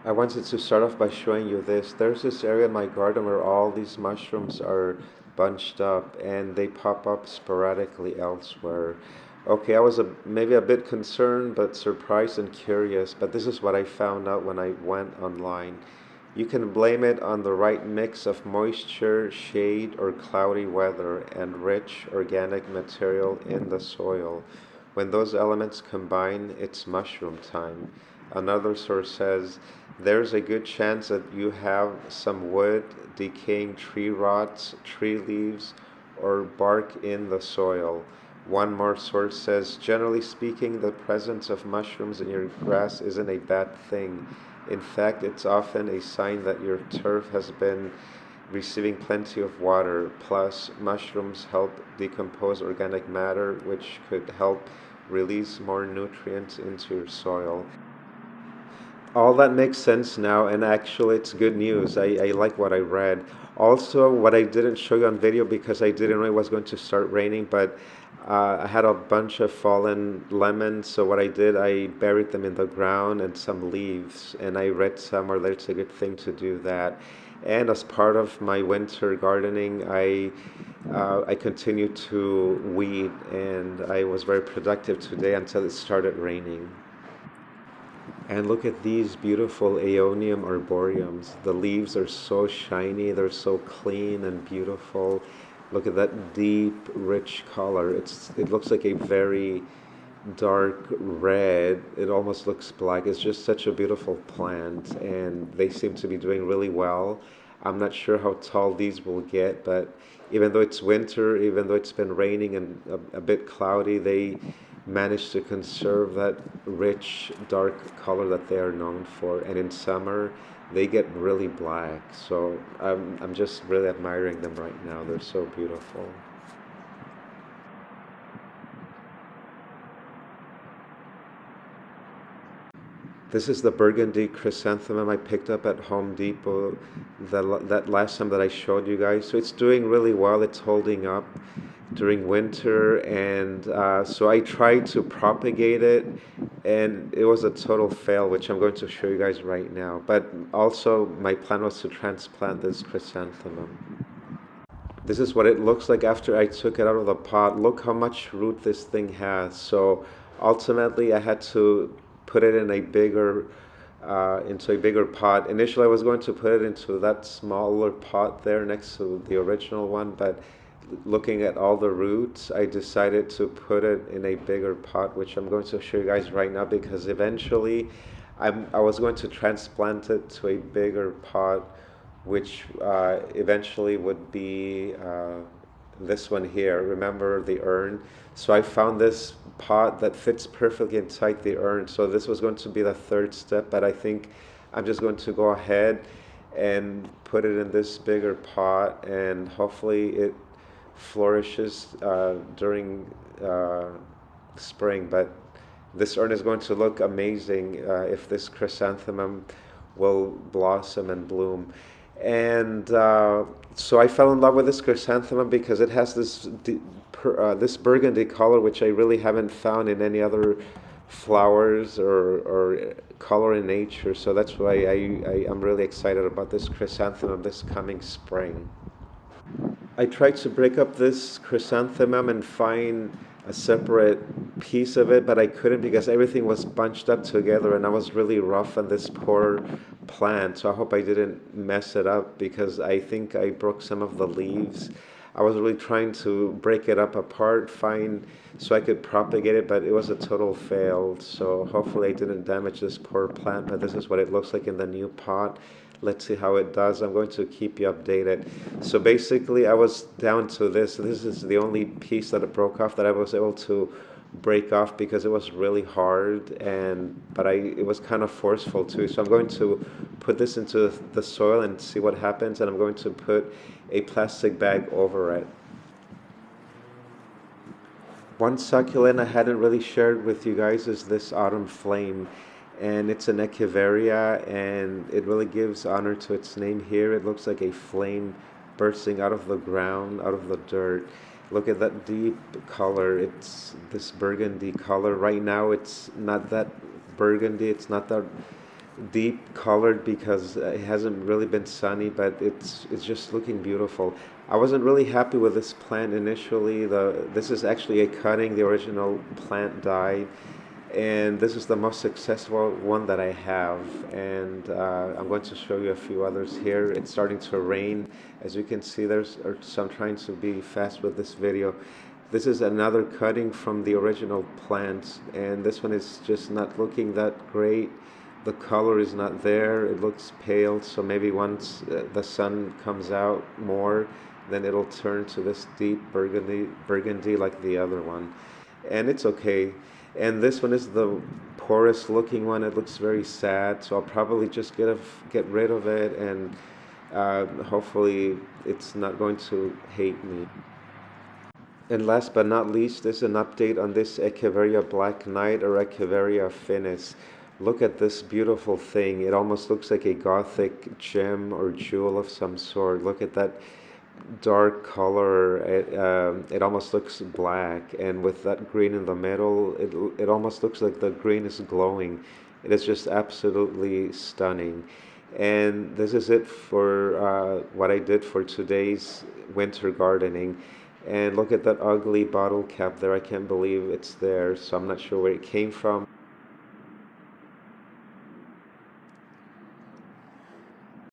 I wanted to start off by showing you this. There's this area in my garden where all these mushrooms are bunched up and they pop up sporadically elsewhere. Okay, I was maybe a bit concerned but surprised and curious, but this is what I found out when I went online. You can blame it on the right mix of moisture, shade, or cloudy weather and rich organic material in the soil. When those elements combine, it's mushroom time. Another source says there's a good chance that you have some wood, decaying tree rots, tree leaves, or bark in the soil. One more source says, generally speaking, the presence of mushrooms in your grass isn't a bad thing. In fact, it's often a sign that your turf has been receiving plenty of water. Plus, mushrooms help decompose organic matter, which could help release more nutrients into your soil. All that makes sense now, and actually, it's good news. I like what I read. Also, what I didn't show you on video because I didn't know it was going to start raining, but I had a bunch of fallen lemons. So, what I did, I buried them in the ground and some leaves, and I read somewhere that it's a good thing to do that. And as part of my winter gardening, I continued to weed, and I was very productive today until it started raining. And look at these beautiful Aeonium arboreums. The leaves are so shiny, they're so clean and beautiful. Look at that deep, rich color. It looks like a very dark red. It almost looks black. It's just such a beautiful plant, and they seem to be doing really well. I'm not sure how tall these will get, but even though it's winter, even though it's been raining and a bit cloudy, they managed to conserve that rich, dark color that they are known for. And in summer, they get really black. So I'm just really admiring them right now. They're so beautiful. This is the burgundy chrysanthemum I picked up at Home Depot that last time that I showed you guys. So it's doing really well. It's holding up during winter, and so I tried to propagate it, and it was a total fail, which I'm going to show you guys right now. But also, my plan was to transplant this chrysanthemum. This is what it looks like after I took it out of the pot. Look how much root this thing has. So ultimately, I had to put it in a bigger into a bigger pot. Initially, I was going to put it into that smaller pot there next to the original one, but looking at all the roots, I decided to put it in a bigger pot, which I'm going to show you guys right now because eventually I was going to transplant it to a bigger pot, which eventually would be this one here. Remember the urn? So I found this pot that fits perfectly inside the urn. So this was going to be the third step, but I think I'm just going to go ahead and put it in this bigger pot, and hopefully it flourishes during spring. But this urn is going to look amazing if this chrysanthemum will blossom and bloom. And so I fell in love with this chrysanthemum because it has this burgundy color, which I really haven't found in any other flowers or color in nature. So that's why I'm really excited about this chrysanthemum this coming spring. I tried to break up this chrysanthemum and find a separate piece of it, but I couldn't because everything was bunched up together and I was really rough on this poor plant. So I hope I didn't mess it up because I think I broke some of the leaves. I was really trying to break it up apart, find so I could propagate it, but it was a total fail. So hopefully I didn't damage this poor plant, but this is what it looks like in the new pot. Let's see how it does. I'm going to keep you updated. So basically, I was down to this. This is the only piece that it broke off that I was able to break off because it was really hard, and but it was kind of forceful too. So I'm going to put this into the soil and see what happens, and I'm going to put a plastic bag over it. One succulent I hadn't really shared with you guys is this autumn flame, and it's an echeveria, and it really gives honor to its name here. It looks like a flame bursting out of the ground, out of the dirt. Look at that deep color. It's this burgundy color. Right now, it's not that burgundy. It's not that deep colored because it hasn't really been sunny, but it's just looking beautiful. I wasn't really happy with this plant initially. This is actually a cutting. The original plant died, and this is the most successful one that I have. And I'm going to show you a few others here. It's starting to rain. As you can see, so I'm trying to be fast with this video. This is another cutting from the original plant, and this one is just not looking that great. The color is not there. It looks pale, so maybe once the sun comes out more, then it'll turn to this deep burgundy like the other one. And it's okay. And this one is the poorest looking one. It looks very sad, so I'll probably just get rid of it, and hopefully it's not going to hate me. And last but not least, there's an update on this Echeveria Black Knight or Echeveria Finis. Look at this beautiful thing. It almost looks like a Gothic gem or jewel of some sort. Look at that dark color. It almost looks black, and with that green in the middle, it almost looks like the green is glowing. It is just absolutely stunning. And this is it for what I did for today's winter gardening. And look at that ugly bottle cap there. I can't believe it's there, so I'm not sure where it came from.